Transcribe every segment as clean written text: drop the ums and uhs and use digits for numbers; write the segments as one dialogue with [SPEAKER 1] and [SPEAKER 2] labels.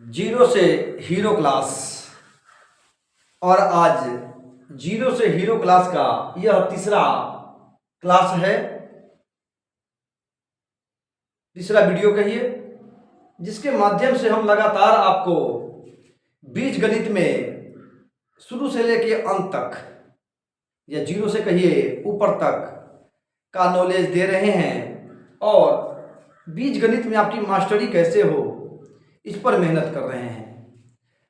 [SPEAKER 1] Zero से hero class. और आज जीरो से हीरो क्लास का यह तीसरा क्लास है, तीसरा वीडियो कहिए, जिसके माध्यम से हम लगातार आपको बीज गणित में शुरू से लेके अंत तक या जीरो से कहिए ऊपर तक का नॉलेज दे रहे हैं और बीज गणित में आपकी मास्टरी कैसे हो इस पर मेहनत कर रहे हैं।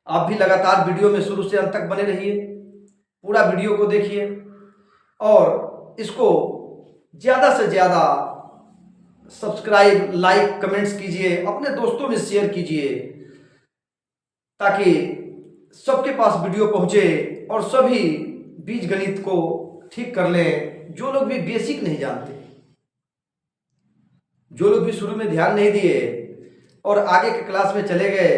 [SPEAKER 1] आप भी लगातार वीडियो में शुरू से अंत तक बने रहिए, पूरा वीडियो को देखिए और इसको ज़्यादा से ज़्यादा सब्सक्राइब, लाइक, कमेंट्स कीजिए, अपने दोस्तों में शेयर कीजिए ताकि सबके पास वीडियो पहुँचे और सभी बीज गणित को ठीक कर लें। जो लोग भी बेसिक नहीं जानते, जो लोग भी शुरू में ध्यान नहीं दिए और आगे के क्लास में चले गए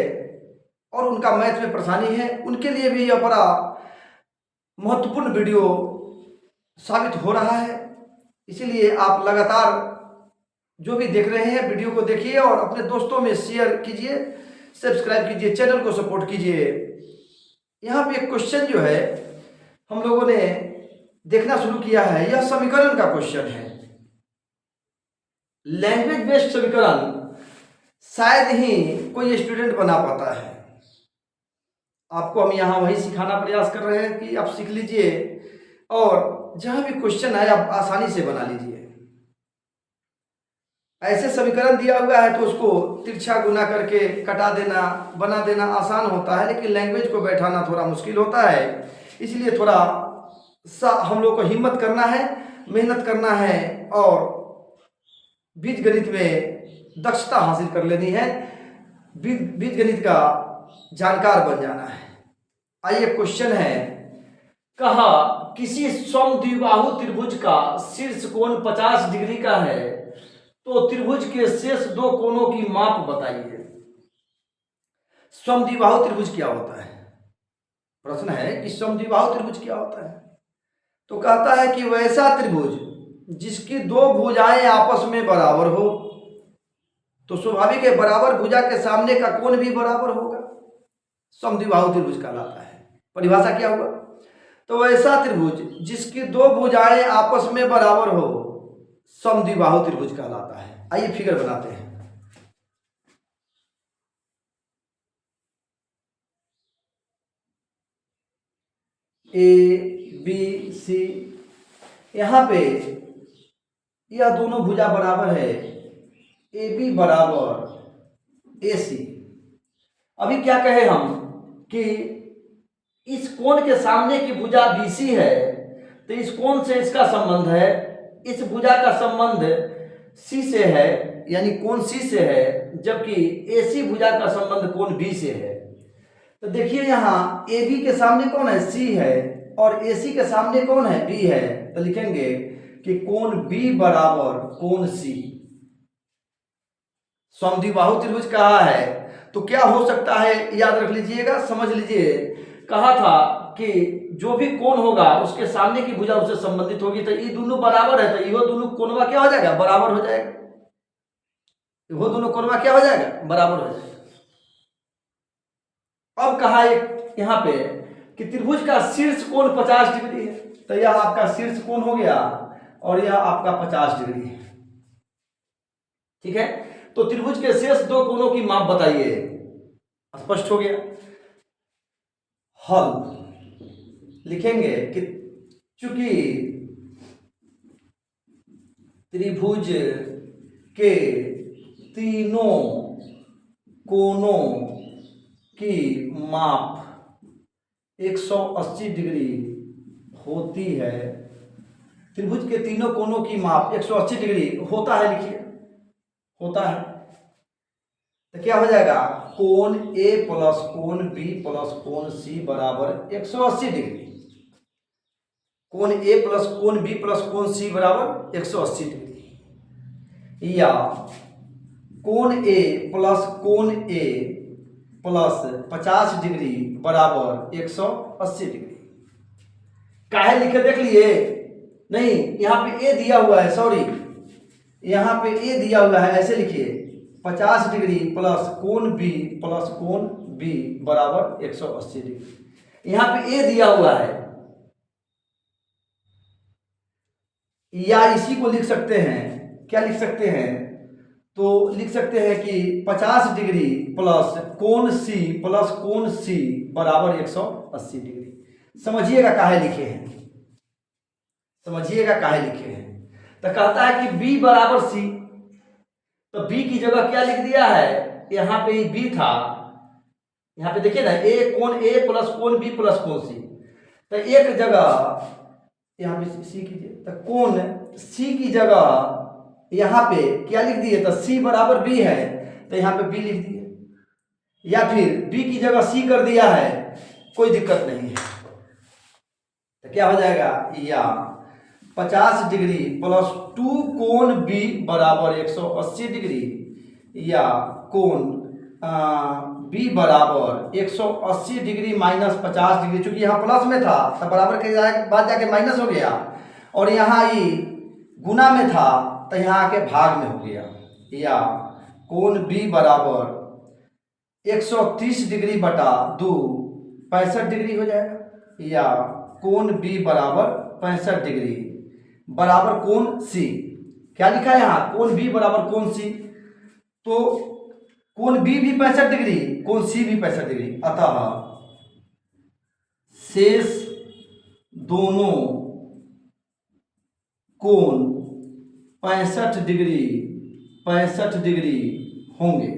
[SPEAKER 1] और उनका मैथ में परेशानी है, उनके लिए भी यह बड़ा महत्वपूर्ण वीडियो साबित हो रहा है। इसीलिए आप लगातार जो भी देख रहे हैं वीडियो को देखिए और अपने दोस्तों में शेयर कीजिए, सब्सक्राइब कीजिए, चैनल को सपोर्ट कीजिए। यहाँ पे एक क्वेश्चन जो है हम लोगों ने देखना शुरू किया है, यह समीकरण का क्वेश्चन है। लैंग्वेज बेस्ड समीकरण शायद ही कोई स्टूडेंट बना पाता है। आपको हम यहाँ वही सिखाना प्रयास कर रहे हैं कि आप सीख लीजिए और जहाँ भी क्वेश्चन आए आप आसानी से बना लीजिए। ऐसे समीकरण दिया हुआ है तो उसको तिरछा गुना करके कटा देना, बना देना आसान होता है, लेकिन लैंग्वेज को बैठाना थोड़ा मुश्किल होता है। इसलिए थोड़ा सा हम लोग को हिम्मत करना है, मेहनत करना है और बीज गणित में दक्षता हासिल कर लेनी है, बीज गणित का जानकार बन जाना है। आइए क्वेश्चन है, कहा किसी समद्विबाहु त्रिभुज का शीर्ष कोण 50 डिग्री का है तो त्रिभुज के शेष दो कोणों की माप बताइए। समद्विबाहु त्रिभुज क्या होता है? प्रश्न है कि समद्विबाहु त्रिभुज क्या होता है। तो कहता है कि वैसा त्रिभुज जिसकी दो भुजाएं आपस में बराबर हो, तो स्वाभाविक है बराबर भुजा के सामने का कोण भी बराबर होगा, समद्विबाहु त्रिभुज कहलाता है। परिभाषा क्या हुआ? तो वैसा त्रिभुज जिसकी दो भुजाएं आपस में बराबर हो समद्विबाहु त्रिभुज कहलाता है। आइए फिगर बनाते हैं। ए बी सी, यहां पे यह दोनों भुजा बराबर है, ए बी बराबर ए सी। अभी क्या कहे हम कि इस कोण के सामने की भुजा बी सी है तो इस कोण से इसका संबंध है, इस भुजा का संबंध सी से है यानी कोण सी से है, जबकि ए सी भुजा का संबंध कोण बी से है। तो देखिए यहाँ ए बी के सामने कौन है? सी है और ए सी के सामने कौन है? बी है। तो लिखेंगे कि कोण बी बराबर कोण सी। समद्विबाहु त्रिभुज कहा है तो क्या हो सकता है याद रख लीजिएगा, समझ लीजिए। कहा था कि जो भी कोण होगा उसके सामने की भुजा उससे संबंधित होगी, तो ये दोनों बराबर है तो ये दोनों कोणवा क्या हो जाएगा? बराबर हो जाएगा। वो दोनों कोणवा क्या हो जाएगा? बराबर हो जाएगा। अब कहा एक यहाँ पे कि त्रिभुज का शीर्ष कोण 50 डिग्री है, तो यह आपका शीर्ष कोण हो गया और यह आपका 50 डिग्री है। ठीक है, तो त्रिभुज के शेष दो कोणों की माप बताइए। स्पष्ट हो गया। हल लिखेंगे कि चूंकि त्रिभुज के तीनों कोणों की माप 180 डिग्री होती है, त्रिभुज के तीनों कोणों की माप 180 डिग्री होता है, लिखिए होता है। तो क्या हो जाएगा? कोण ए प्लस कोण बी प्लस कोण सी बराबर 180 डिग्री। कोण ए प्लस कोण बी प्लस कोण सी बराबर 180 डिग्री, या कोण ए प्लस कोण ए प्लस 50 डिग्री बराबर 180 डिग्री। काहे लिखे देख लिए? नहीं, यहाँ पे ए दिया हुआ है, सॉरी यहाँ पे ए दिया हुआ है, ऐसे लिखिए 50 डिग्री प्लस कोण बी प्लस कोण बी बराबर 180 डिग्री। यहाँ पे ए दिया हुआ है, या इसी को लिख सकते हैं, क्या लिख सकते हैं, तो लिख सकते हैं कि 50 डिग्री प्लस कोण सी प्लस कोण सी बराबर 180 डिग्री। समझिएगा काहे लिखे हैं, समझिएगा काहे लिखे हैं। तो कहता है कि b बराबर c, तो b की जगह क्या लिख दिया है, यहाँ पे b था, यहाँ पे देखिए ना a कोण a प्लस कोण b प्लस कोण c, तो एक जगह यहाँ पे c कीजिए, तो कोण c की जगह यहाँ पे क्या लिख दिए, तो c बराबर b है, तो यहाँ पे b लिख दिए, या फिर b की जगह c कर दिया है, कोई दिक्कत नहीं है। तो क्या हो जाएगा, या 50 डिग्री प्लस 2 कोण b बराबर 180 डिग्री, या कोण b बराबर 180 डिग्री माइनस 50 डिग्री, चूंकि यहाँ प्लस में था तो बराबर के बाद जाके माइनस हो गया, और यहाँ ये गुना में था तो यहाँ आके भाग में हो गया, या कोण b बराबर 130 डिग्री बटा 2 65 डिग्री हो जाएगा, या कोण b बराबर 65 डिग्री बराबर कोण c, क्या लिखा है यहाँ, कोण b बराबर कोण c, तो कोण b भी 65 डिग्री, कोण c भी 65 डिग्री, अतः शेष दोनों कोण 65 डिग्री होंगे।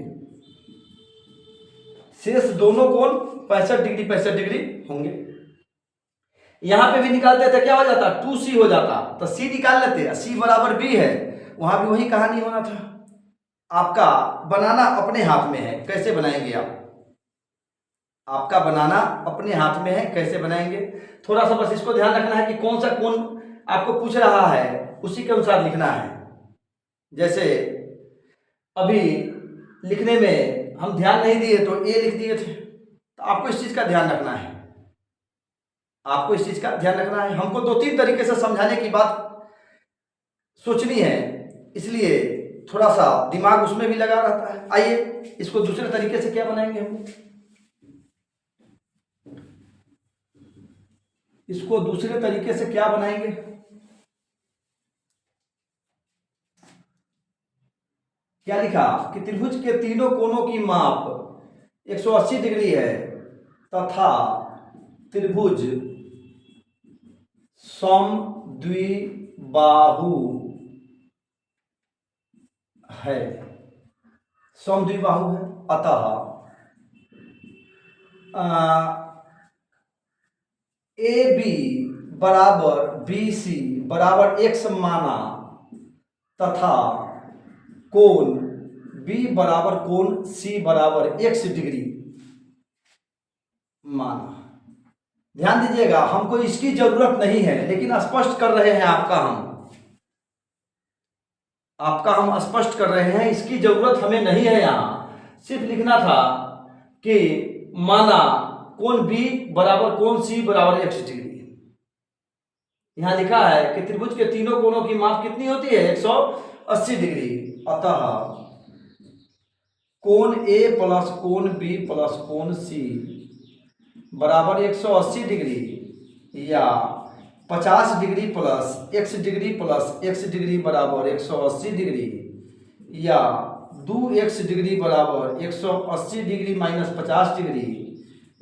[SPEAKER 1] शेष दोनों कोण 65 डिग्री होंगे। यहां पे भी निकालते थे, क्या हो जाता, 2c हो जाता, तो c निकाल लेते, c बराबर b है, वहां भी वही कहानी होना था। आपका बनाना अपने हाथ में है, कैसे बनाएंगे आप, आपका बनाना अपने हाथ में है, कैसे बनाएंगे। थोड़ा सा बस इसको ध्यान रखना है कि कौन सा कोण आपको पूछ रहा है, उसी के अनुसार लिखना है। जैसे अभी लिखने में हम ध्यान नहीं दिए तो ए लिख दिए थे, तो आपको इस चीज का ध्यान रखना है, आपको इस चीज का ध्यान रखना है। हमको 2-3 तरीके से समझाने की बात सोचनी है, इसलिए थोड़ा सा दिमाग उसमें भी लगा रहता है। आइए इसको दूसरे तरीके से क्या बनाएंगे हम, इसको दूसरे तरीके से क्या बनाएंगे, क्या लिखा कि त्रिभुज के तीनों कोणों की माप 180 डिग्री है तथा त्रिभुज समद्विबाहु है, समद्विबाहु है, अतः ए बी बराबर बी सी बराबर x माना तथा कोण b बराबर कोण c बराबर x डिग्री माना। ध्यान दीजिएगा, हमको इसकी जरूरत नहीं है, लेकिन स्पष्ट कर रहे हैं आपका हम स्पष्ट कर रहे हैं, इसकी जरूरत हमें नहीं है। यहाँ सिर्फ लिखना था कि माना कोण b बराबर कोण c बराबर x डिग्री। यहाँ लिखा है कि त्रिभुज के तीनों कोणों की माप कितनी होती है, 180 डिग्री, अतः कोण a प्लस कोण b प्लस कोण c बराबर 180 डिग्री, या 50 डिग्री प्लस x डिग्री बराबर 180 डिग्री, या 2x डिग्री बराबर 180 डिग्री माइनस 50 डिग्री,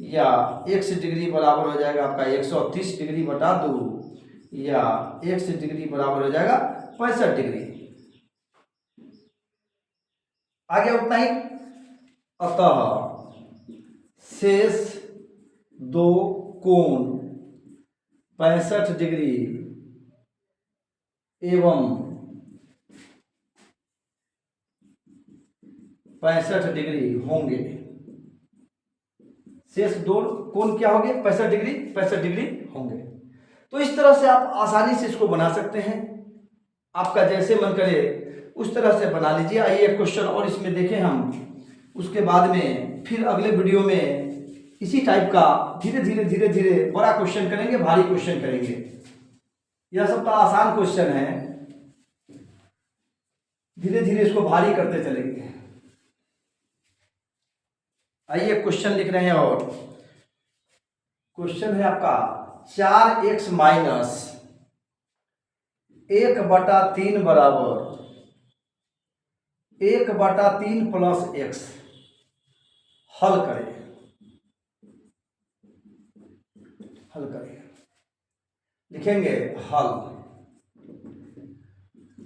[SPEAKER 1] या x डिग्री बराबर हो जाएगा आपका 130 डिग्री बटा 2, या x डिग्री बराबर हो जाएगा 65 डिग्री। आगे उतना ही, अतः शेष दो कोण 65 डिग्री एवं 65 डिग्री होंगे। शेष दो कोण क्या होंगे, 65 डिग्री होंगे। तो इस तरह से आप आसानी से इसको बना सकते हैं, आपका जैसे मन करे उस तरह से बना लीजिए। आइए एक क्वेश्चन और इसमें देखें हम, उसके बाद में फिर अगले वीडियो में इसी टाइप का धीरे धीरे बड़ा क्वेश्चन करेंगे, भारी क्वेश्चन करेंगे। यह सब तो आसान क्वेश्चन है, धीरे धीरे इसको भारी करते चलेंगे। आइए क्वेश्चन लिख रहे हैं और क्वेश्चन है आपका 4x माइनस 1/3 बराबर 1/3 प्लस x हल करें। लिखेंगे हल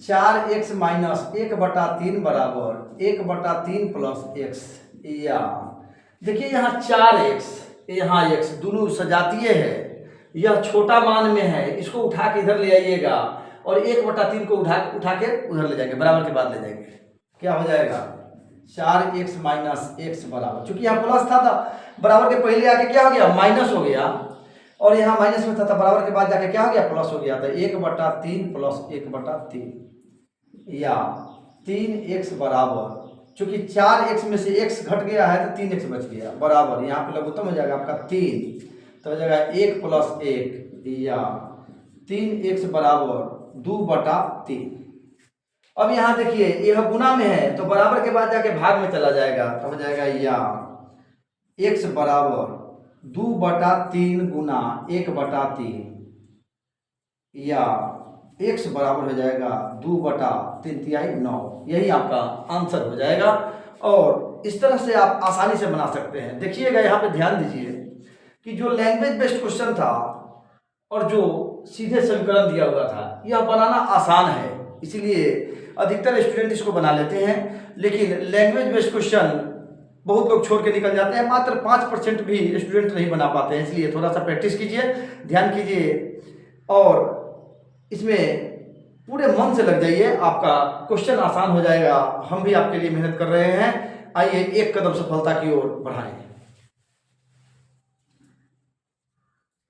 [SPEAKER 1] 4x माइनस 1/3 बराबर 1/3 प्लस x, या देखिए यहाँ 4x यहाँ x दोनों सजातीय है, यह छोटा मान में है, इसको उठा के इधर ले आइएगा और 1/3 को उठा के उधर ले जाएंगे, बराबर के बाद ले जाएंगे, क्या हो जाएगा 4x माइनस x बराबर, चूंकि यहाँ प्लस था बराबर के पहले आके क्या हो गया माइनस हो गया, और यहाँ माइनस में था बराबर के बाद जाके क्या हो गया प्लस हो गया, तो 1/3 प्लस 1/3 या 3x बराबर, चूंकि 4x में से x घट गया है तो 3x बच गया, बराबर यहाँ पे लघुत्तम हो जाएगा आपका 3, तो हो जाएगा 1 + 1 या 3x बराबर 2/3। अब यहाँ देखिए यह गुना में है तो बराबर के बाद जाके भाग में चला जाएगा, तो हो जाएगा या x बराबर 2/3 गुना 1/3 या x बराबर हो जाएगा 2/3 9, यही आपका आंसर हो जाएगा। और इस तरह से आप आसानी से बना सकते हैं। देखिएगा यहाँ पे ध्यान दीजिए कि जो लैंग्वेज बेस्ड क्वेश्चन था और जो सीधे समीकरण दिया हुआ था यह बनाना आसान है, इसीलिए अधिकतर स्टूडेंट इसको बना लेते हैं, लेकिन लैंग्वेज बेस्ड क्वेश्चन बहुत लोग छोड़ के निकल जाते हैं, मात्र 5% भी स्टूडेंट नहीं बना पाते हैं, इसलिए थोड़ा सा प्रैक्टिस कीजिए, ध्यान कीजिए और इसमें पूरे मन से लग जाइए, आपका क्वेश्चन आसान हो जाएगा। हम भी आपके लिए मेहनत कर रहे हैं, आइए एक कदम सफलता की ओर बढ़ाएं।